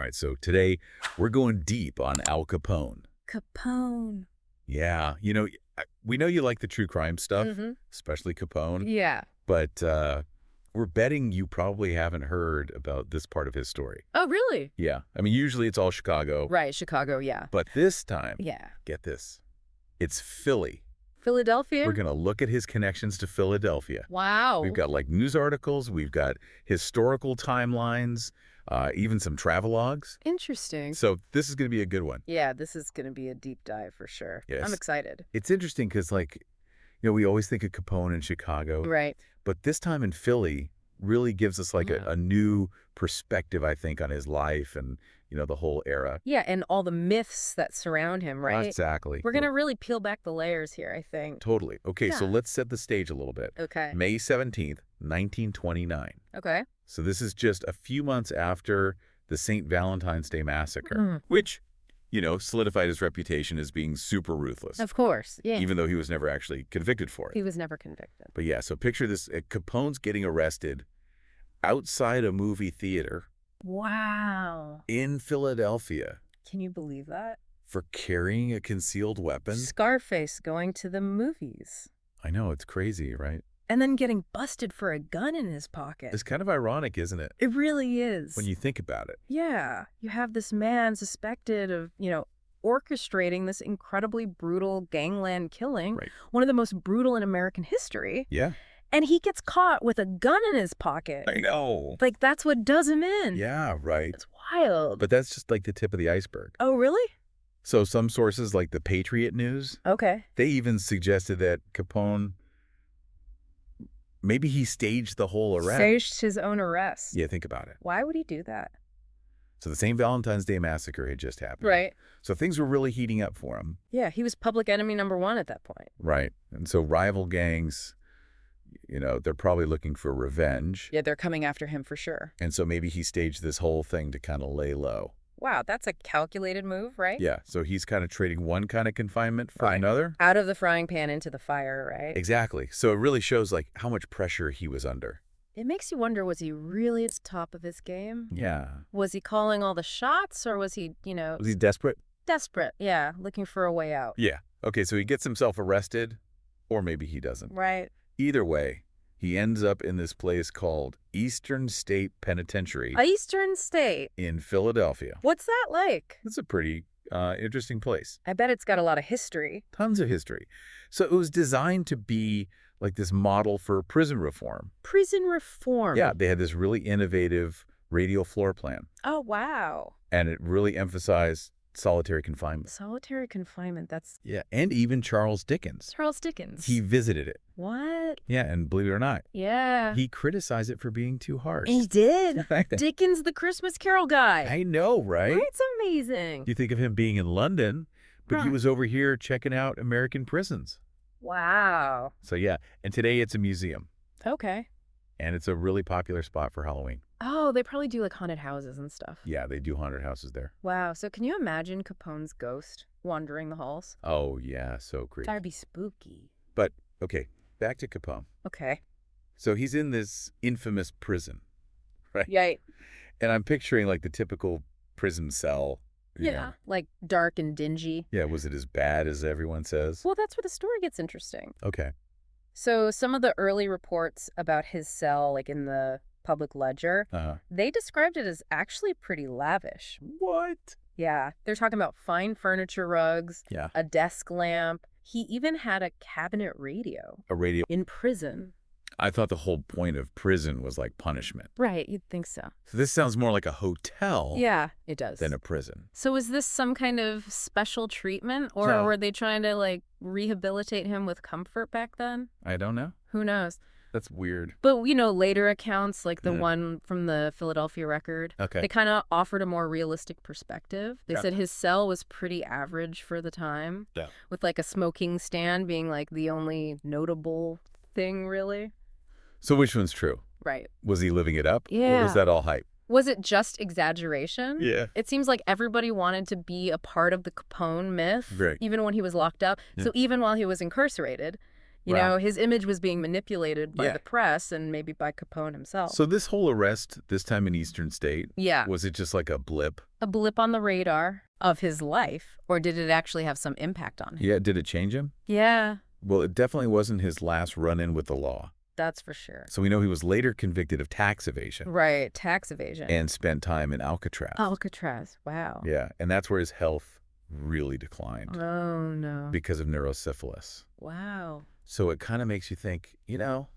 All right, so today we're going deep on Al Capone. Capone. Yeah, we know you like the true crime stuff, Mm-hmm. especially Capone, Yeah. but we're betting you probably haven't heard about this part of his story. Oh, really? Yeah, I mean, usually it's all Chicago, Right, Chicago, yeah. but this time, Yeah. get this, it's Philly. Philadelphia? We're going to look at his connections to Philadelphia. Wow. We've got like news articles, we've got historical timelines, even some travelogues. Interesting. So this is going to be a good one. Yeah, this is going to be a deep dive for sure. Yes. I'm excited. It's interesting because, we always think of Capone in Chicago, Right. but this time in Philly really gives us a new perspective, I think, on his life and, the whole era. Yeah, and all the myths that surround him, right? Exactly. We're going to really peel back the layers here, I think. Totally. Okay, so Yeah. let's set the stage a little bit. Okay. May 17th, 1929. Okay. So this is just a few months after the St. Valentine's Day Massacre, Mm. which, solidified his reputation as being super ruthless, Of course, yeah. even though he was never actually convicted for it. He was never convicted. But yeah, so picture this. Capone's getting arrested outside a movie theater Wow. in Philadelphia Can you believe that? for carrying a concealed weapon. Scarface going to the movies. I know, it's crazy, right? And then getting busted for a gun in his pocket. It's kind of ironic, isn't it, It really is. when you think about it? Yeah. You have this man suspected of, orchestrating this incredibly brutal gangland killing, Right. one of the most brutal in American history. Yeah, And he gets caught with a gun in his pocket. I know. Like, that's what does him in. Yeah, right. It's wild. But that's just like the tip of the iceberg. Oh, really? So some sources, like the Patriot News, Okay. they even suggested that Capone, maybe he staged the whole arrest. Staged his own arrest. Yeah, think about it. Why would he do that? So the St. Valentine's Day Massacre had just happened. Right. So things were really heating up for him. Yeah, he was public enemy number one at that point. Right. And so rival gangs, they're probably looking for revenge. Yeah, they're coming after him for sure. And so maybe he staged this whole thing to kind of lay low. Wow, that's a calculated move, right? Yeah. So he's kind of trading one kind of confinement for another. Out of the frying pan into the fire, right? Exactly. So it really shows how much pressure he was under. It makes you wonder, was he really at the top of his game? Yeah. Was he calling all the shots, or was he, Was he desperate? desperate? Yeah, looking for a way out. Yeah. Okay, so he gets himself arrested, or maybe he doesn't. Right. Either way, he ends up in this place called Eastern State Penitentiary Eastern State. in Philadelphia. What's that like? It's a pretty interesting place. I bet it's got a lot of history. Tons of history. So it was designed to be like this model for prison reform. Prison reform. Yeah, they had this really innovative radial floor plan, Oh, wow. and it really emphasized solitary confinement. Solitary confinement. That's Yeah, and even Charles Dickens. Charles Dickens. He visited it. What? Yeah, and believe it or not, Yeah. he criticized it for being too harsh. He did. I Dickens, the Christmas Carol guy. know, right? It's amazing. You think of him being in London, but he Huh. was over here checking out American prisons. Wow. So yeah, and today it's a museum, Okay. and it's a really popular spot for Halloween. Oh, they probably do like haunted houses and stuff. Yeah, they do haunted houses there. Wow. So can you imagine Capone's ghost wandering the halls? Oh yeah, so creepy. That'd be spooky. But okay, back to Capone. Okay. So he's in this infamous prison, right? Right. And I'm picturing like the typical prison cell. you know. Like dark and dingy. Yeah, was it as bad as everyone says? Well, that's where the story gets interesting. Okay. So some of the early reports about his cell, like in the public ledger, they described it as actually pretty lavish. What? Yeah. They're talking about fine furniture rugs, Yeah. a desk lamp. He even had a cabinet radio A radio. in prison. I thought the whole point of prison was like punishment. Right. You'd think so. So this sounds more like a hotel Yeah, it does. than a prison. So is this some kind of special treatment, or No. were they trying to like rehabilitate him with comfort back then? I don't know. Who knows? That's weird. But, later accounts, like the one from the Philadelphia Record, Okay. they kind of offered a more realistic perspective. They Yeah. said his cell was pretty average for the time, Yeah. with like a smoking stand being like the only notable thing, really. So which one's true? Right. Was he living it up? Or Yeah. was that all hype? Was it just exaggeration? Yeah. It seems like everybody wanted to be a part of the Capone myth, Right. even when he was locked up. Yeah. So even while he was incarcerated, You know, his image was being manipulated by the press and maybe by Capone himself. So this whole arrest, this time in Eastern State, yeah, was it just like a blip? A blip on the radar of his life, or did it actually have some impact on him? Yeah, did it change him? Yeah. Well, it definitely wasn't his last run-in with the law. That's for sure. So we know he was later convicted of tax evasion. Right, tax evasion. And spent time in Alcatraz. Alcatraz, wow. Yeah, and that's where his health really declined. Oh, no. Because of neurosyphilis. Wow. So it kind of makes you think, you know,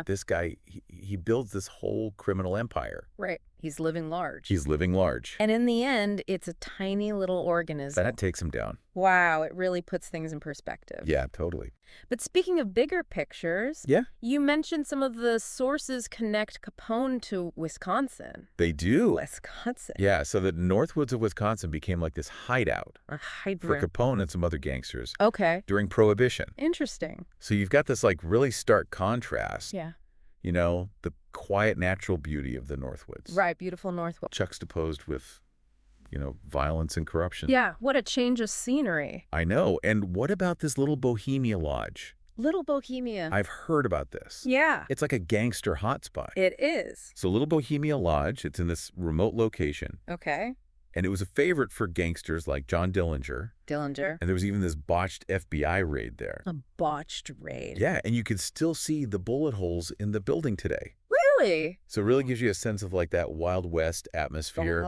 this guy, he builds this whole criminal empire. Right. He's living large. He's living large. And in the end, it's a tiny little organism. That takes him down. Wow, it really puts things in perspective. Yeah, totally. But speaking of bigger pictures, you mentioned some of the sources connect Capone to Wisconsin. They do. Wisconsin. Yeah, so the Northwoods of Wisconsin became like this hideout for Capone and some other gangsters. Okay. During Prohibition. Interesting. So you've got this like really stark contrast. Yeah. You know, the quiet natural beauty of the Northwoods. Right, beautiful Northwoods. Juxtaposed with, you know, violence and corruption. Yeah, what a change of scenery. I know. And what about this little Bohemia Lodge? Little Bohemia. I've heard about this. Yeah. It's like a gangster hotspot. It is. So Little Bohemia Lodge, it's in this remote location. Okay. And it was a favorite for gangsters like John Dillinger. And there was even this botched FBI raid there. A botched raid. Yeah, and you could still see the bullet holes in the building today. Really? So it really gives you a sense of like that Wild West atmosphere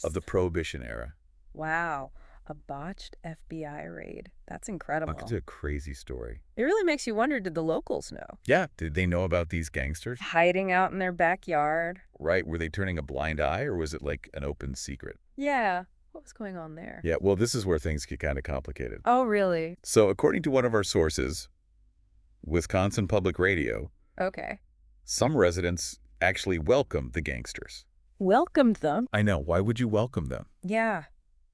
of the Prohibition era. Wow. A botched FBI raid. That's incredible. It's a crazy story. It really makes you wonder, did the locals know? Yeah. Did they know about these gangsters? Hiding out in their backyard. Right. Were they turning a blind eye, or was it like an open secret? Yeah. What was going on there? Yeah. Well, this is where things get kind of complicated. Oh, really? So according to one of our sources, Wisconsin Public Radio, some residents actually welcomed the gangsters. Welcomed them? I know. Why would you welcome them? Yeah.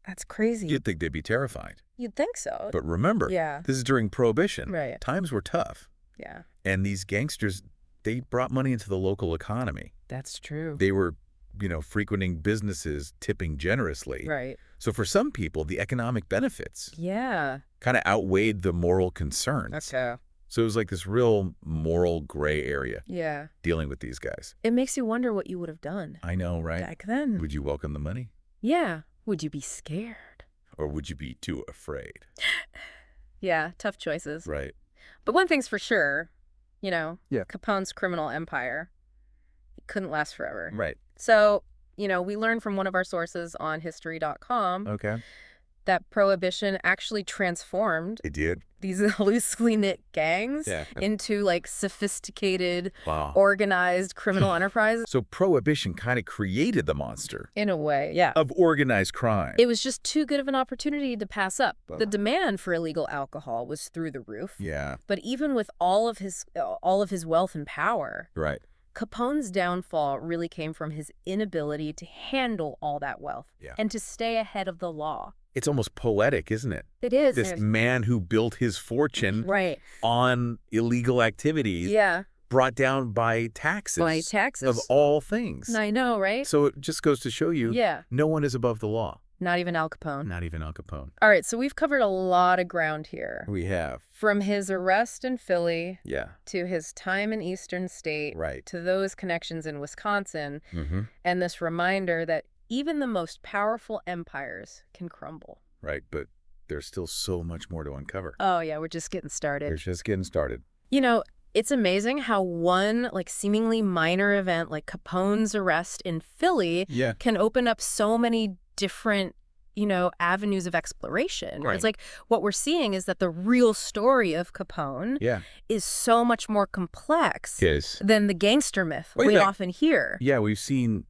That's crazy. You'd think they'd be terrified. You'd think so. But remember, this is during Prohibition. Right. Times were tough. Yeah. And these gangsters, they brought money into the local economy. That's true. They were, you know, frequenting businesses, tipping generously. Right. So for some people, the economic benefits kind of outweighed the moral concerns. Okay. So it was like this real moral gray area dealing with these guys. It makes you wonder what you would have done. I know, right? Back then. Would you welcome the money? Yeah. Would you be scared? Or would you be too afraid? Yeah, tough choices. Right. But one thing's for sure, you know, Capone's criminal empire, it couldn't last forever. Right. So, you know, we learned from one of our sources on history.com that Prohibition actually transformed these loosely knit gangs into like sophisticated, organized criminal enterprises. So Prohibition kind of created the monster. In a way, of organized crime. It was just too good of an opportunity to pass up. The demand for illegal alcohol was through the roof. Yeah. But even with all of his wealth and power, Capone's downfall really came from his inability to handle all that wealth and to stay ahead of the law. It's almost poetic, isn't it? It is. This man who built his fortune on illegal activities brought down by taxes. By taxes. Of all things. I know, right? So it just goes to show you no one is above the law. Not even Al Capone. Not even Al Capone. All right, so we've covered a lot of ground here. We have. From his arrest in Philly to his time in Eastern State to those connections in Wisconsin and this reminder that even the most powerful empires can crumble. Right, but there's still so much more to uncover. Oh, yeah, we're just getting started. We're just getting started. You know, it's amazing how one, like, seemingly minor event like Capone's arrest in Philly can open up so many different, you know, avenues of exploration. Right. It's like what we're seeing is that the real story of Capone is so much more complex than the gangster myth we often hear. Yeah, we've seen,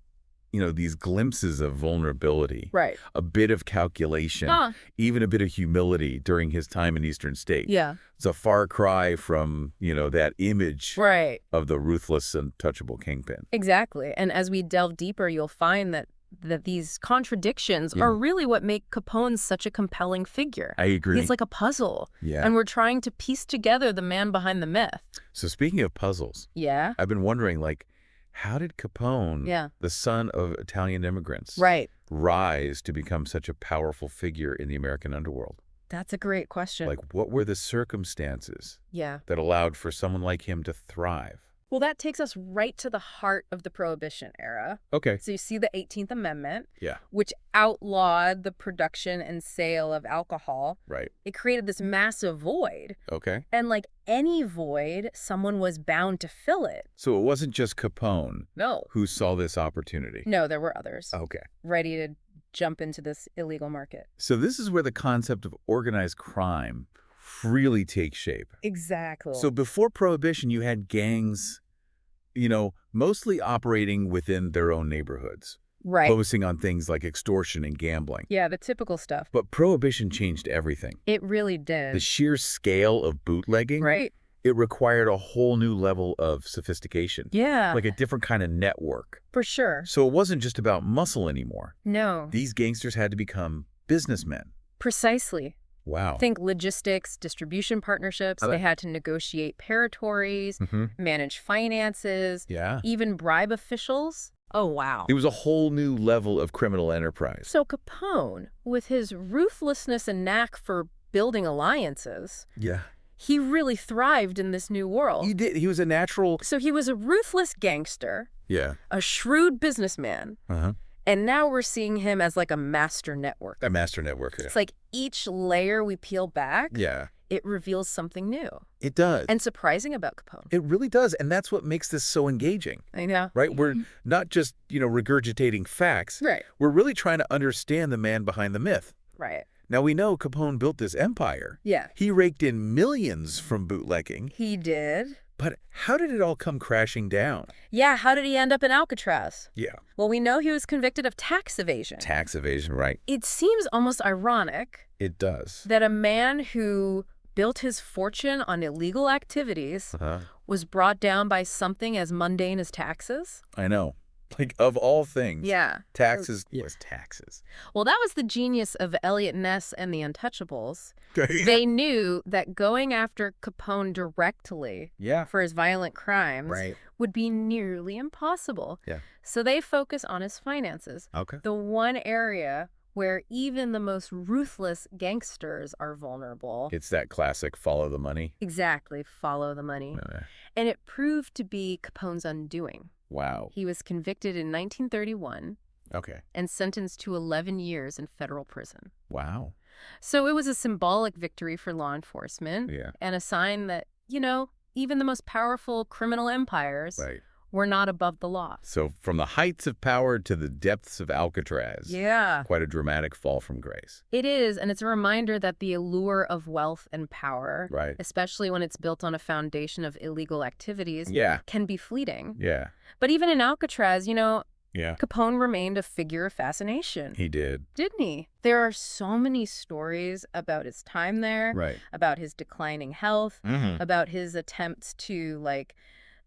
you know, these glimpses of vulnerability, a bit of calculation, even a bit of humility during his time in Eastern State. Yeah. It's a far cry from, you know, that image of the ruthless, untouchable kingpin. Exactly. And as we delve deeper, you'll find that these contradictions are really what make Capone such a compelling figure. I agree. He's like a puzzle. Yeah. And we're trying to piece together the man behind the myth. So speaking of puzzles, I've been wondering, like, how did Capone, the son of Italian immigrants, rise to become such a powerful figure in the American underworld? That's a great question. Like, what were the circumstances that allowed for someone like him to thrive? Well, that takes us right to the heart of the Prohibition era. Okay. So you see the 18th Amendment, Yeah. which outlawed the production and sale of alcohol. Right. It created this massive void. Okay. And like any void, someone was bound to fill it. So it wasn't just Capone No. who saw this opportunity? No, there were others. Okay. Ready to jump into this illegal market. So this is where the concept of organized crime really takes shape. Exactly. So before Prohibition, you had gangs, mostly operating within their own neighborhoods. Right. Focusing on things like extortion and gambling. Yeah, the typical stuff. But Prohibition changed everything. It really did. The sheer scale of bootlegging, right. It required a whole new level of sophistication. Yeah. Like a different kind of network. For sure. So it wasn't just about muscle anymore. No. These gangsters had to become businessmen. Precisely. Wow. Think logistics, distribution partnerships. They had to negotiate territories, manage finances, even bribe officials. Oh, wow. It was a whole new level of criminal enterprise. So Capone, with his ruthlessness and knack for building alliances, he really thrived in this new world. He did. He was a natural... So he was a ruthless gangster, a shrewd businessman, and now we're seeing him as like a master network. A master network, It's like each layer we peel back, it reveals something new. It does. And surprising about Capone. It really does. And that's what makes this so engaging. I know. Right? We're not just, regurgitating facts. Right. We're really trying to understand the man behind the myth. Right. Now, we know Capone built this empire. Yeah. He raked in millions from bootlegging. He did. But how did it all come crashing down? Yeah, how did he end up in Alcatraz? Yeah. Well, we know he was convicted of tax evasion. Tax evasion, right. It seems almost ironic. It does. That a man who built his fortune on illegal activities was brought down by something as mundane as taxes. I know. Like, of all things. Yeah. Taxes was taxes. Well, that was the genius of Elliot Ness and the Untouchables. They knew that going after Capone directly for his violent crimes would be nearly impossible. Yeah. So they focus on his finances. Okay. The one area where even the most ruthless gangsters are vulnerable. It's that classic follow the money. Exactly. Follow the money. And it proved to be Capone's undoing. Wow. He was convicted in 1931 and sentenced to 11 years in federal prison. Wow. So it was a symbolic victory for law enforcement and a sign that, even the most powerful criminal empires were not above the law. So from the heights of power to the depths of Alcatraz. Yeah. Quite a dramatic fall from grace. It is, and it's a reminder that the allure of wealth and power, especially when it's built on a foundation of illegal activities, can be fleeting. Yeah. But even in Alcatraz, Capone remained a figure of fascination. He did. Didn't he? There are so many stories about his time there, about his declining health, about his attempts to,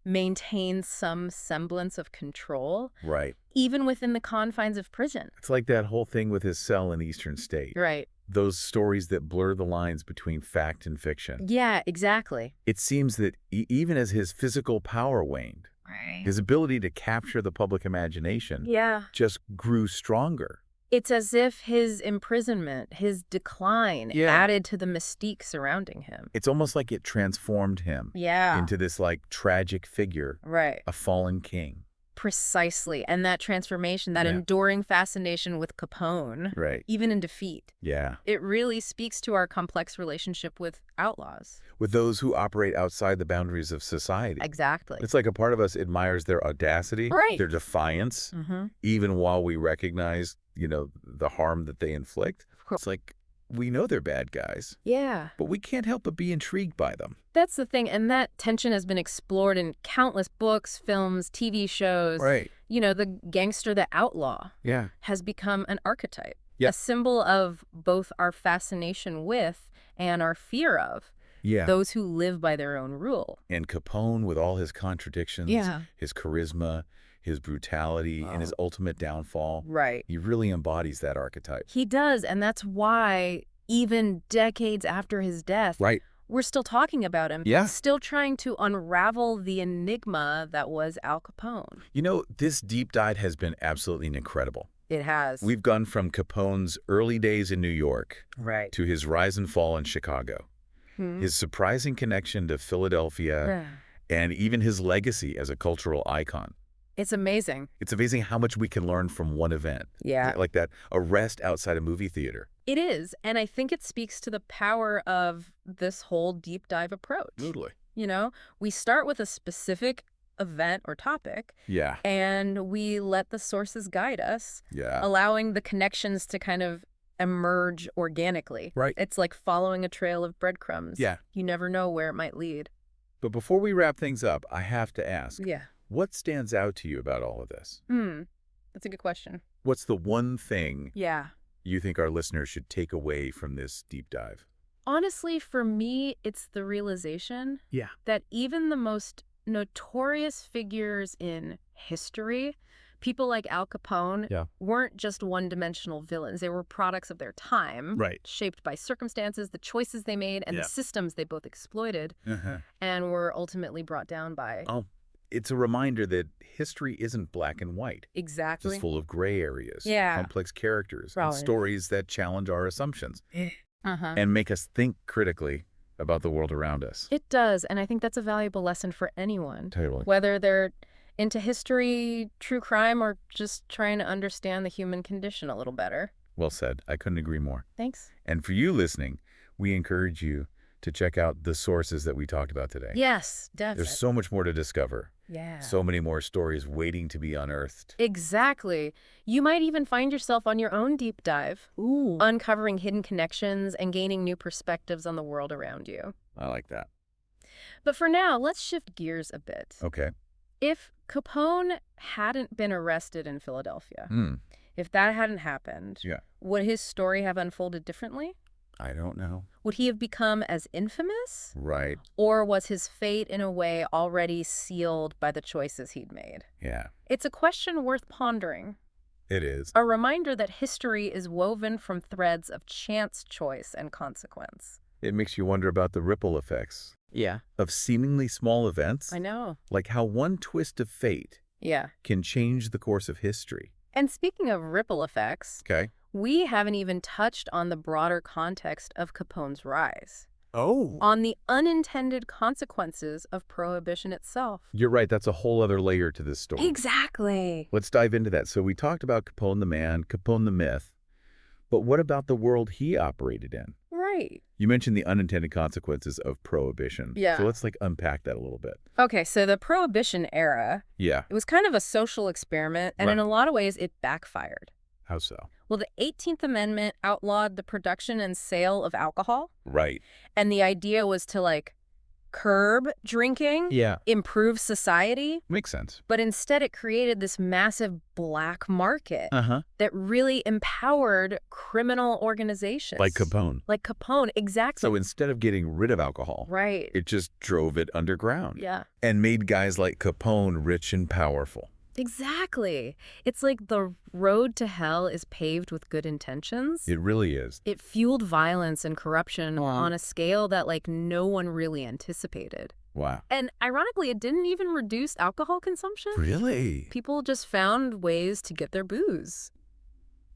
maintain some semblance of control. Right. Even within the confines of prison. It's like that whole thing with his cell in Eastern State. Right. Those stories that blur the lines between fact and fiction. Yeah, exactly. It seems that even as his physical power waned, his ability to capture the public imagination just grew stronger. It's as if his imprisonment, his decline, added to the mystique surrounding him. It's almost like it transformed him into this, tragic figure, a fallen king. Precisely. And that transformation, that enduring fascination with Capone, even in defeat, it really speaks to our complex relationship with outlaws. With those who operate outside the boundaries of society. Exactly. It's like a part of us admires their audacity, their defiance, even while we recognize, the harm that they inflict. It's like, we know they're bad guys. Yeah. But we can't help but be intrigued by them. That's the thing. And that tension has been explored in countless books, films, TV shows. Right. The gangster, the outlaw has become an archetype, a symbol of both our fascination with and our fear of those who live by their own rule. And Capone, with all his contradictions, his charisma, his brutality, and his ultimate downfall. He really embodies that archetype. He does, and that's why even decades after his death, we're still talking about him, still trying to unravel the enigma that was Al Capone. This deep dive has been absolutely incredible. It has. We've gone from Capone's early days in New York to his rise and fall in Chicago, his surprising connection to Philadelphia, and even his legacy as a cultural icon. It's amazing. It's amazing how much we can learn from one event. Yeah. Like that arrest outside a movie theater. It is, and I think it speaks to the power of this whole deep dive approach. Totally. You know, we start with a specific event or topic. Yeah. And we let the sources guide us. Yeah. Allowing the connections to kind of emerge organically. Right. It's like following a trail of breadcrumbs. Yeah. You never know where it might lead. But before we wrap things up, I have to ask. Yeah. What stands out to you about all of this? That's a good question. What's the one thing Yeah. you think our listeners should take away from this deep dive? Honestly, for me, it's the realization that even the most notorious figures in history, people like Al Capone, weren't just one-dimensional villains. They were products of their time, shaped by circumstances, the choices they made, and the systems they both exploited, and were ultimately brought down by... It's a reminder that history isn't black and white. Exactly. It's full of gray areas, complex characters, and stories that challenge our assumptions and make us think critically about the world around us. It does, and I think that's a valuable lesson for anyone. Totally. Whether they're into history, true crime, or just trying to understand the human condition a little better. Well said. I couldn't agree more. Thanks. And for you listening, we encourage you to check out the sources that we talked about today. Yes, definitely. There's so much more to discover. Yeah. So many more stories waiting to be unearthed. Exactly. You might even find yourself on your own deep dive, uncovering hidden connections and gaining new perspectives on the world around you. I like that. But for now, let's shift gears a bit. Okay. If Capone hadn't been arrested in Philadelphia, if that hadn't happened, would his story have unfolded differently? I don't know. Would he have become as infamous? Right. Or was his fate, in a way, already sealed by the choices he'd made? Yeah. It's a question worth pondering. It is. A reminder that history is woven from threads of chance, choice, and consequence. It makes you wonder about the ripple effects. Yeah. Of seemingly small events. I know. Like how one twist of fate can change the course of history. And speaking of ripple effects, we haven't even touched on the broader context of Capone's rise. On the unintended consequences of Prohibition itself. You're right. That's a whole other layer to this story. Exactly. Let's dive into that. So we talked about Capone the man, Capone the myth. But what about the world he operated in? Right. You mentioned the unintended consequences of Prohibition. Yeah. So let's unpack that a little bit. Okay, so the Prohibition era, it was kind of a social experiment, and in a lot of ways it backfired. How so? Well, the 18th Amendment outlawed the production and sale of alcohol. Right. And the idea was to, curb drinking, improve society. Makes sense. But instead it created this massive black market that really empowered criminal organizations. Like Capone. Like Capone, exactly. So instead of getting rid of alcohol, it just drove it underground. Yeah. And made guys like Capone rich and powerful. Exactly. It's like the road to hell is paved with good intentions. It really is. It fueled violence and corruption on a scale that no one really anticipated. Wow. And ironically, it didn't even reduce alcohol consumption. Really? People just found ways to get their booze.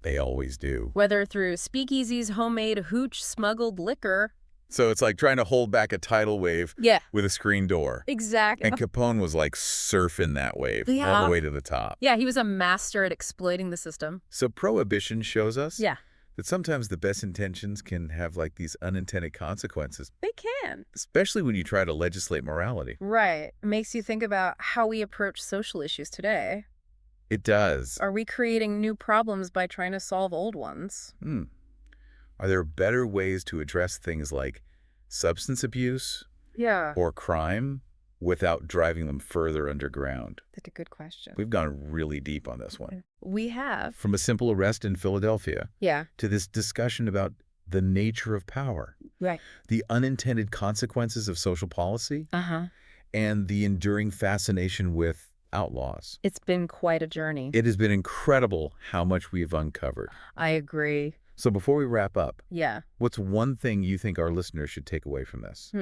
They always do. Whether through speakeasies, homemade hooch, smuggled liquor. So it's like trying to hold back a tidal wave with a screen door. Exactly. And Capone was surfing that wave all the way to the top. Yeah, he was a master at exploiting the system. So Prohibition shows us that sometimes the best intentions can have these unintended consequences. They can. Especially when you try to legislate morality. Right. It makes you think about how we approach social issues today. It does. Are we creating new problems by trying to solve old ones? Are there better ways to address things like substance abuse or crime without driving them further underground? That's a good question. We've gone really deep on this one. We have. From a simple arrest in Philadelphia to this discussion about the nature of power, the unintended consequences of social policy, and the enduring fascination with outlaws. It's been quite a journey. It has been incredible how much we've uncovered. I agree. So before we wrap up, what's one thing you think our listeners should take away from this?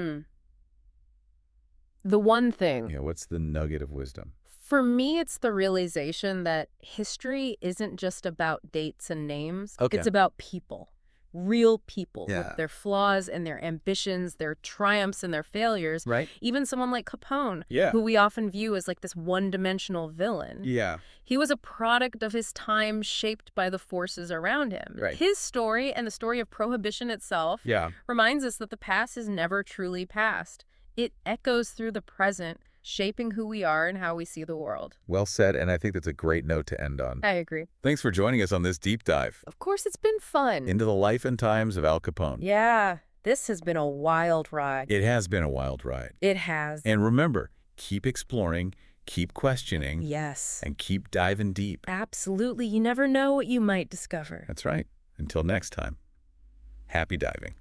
The one thing. What's the nugget of wisdom? For me, it's the realization that history isn't just about dates and names. Okay. It's about people. Real people with their flaws and their ambitions, their triumphs and their failures. Right. Even someone like Capone, who we often view as like this one-dimensional villain. Yeah. He was a product of his time shaped by the forces around him. Right. His story and the story of Prohibition itself reminds us that the past is never truly past. It echoes through the present, shaping who we are and how we see the world. Well said, and I think that's a great note to end on. I agree. Thanks for joining us on this deep dive. Of course, it's been fun. Into the life and times of Al Capone. Yeah, this has been a wild ride. It has been a wild ride. It has. And remember, keep exploring, keep questioning. Yes. And keep diving deep. Absolutely. You never know what you might discover. That's right. Until next time, happy diving.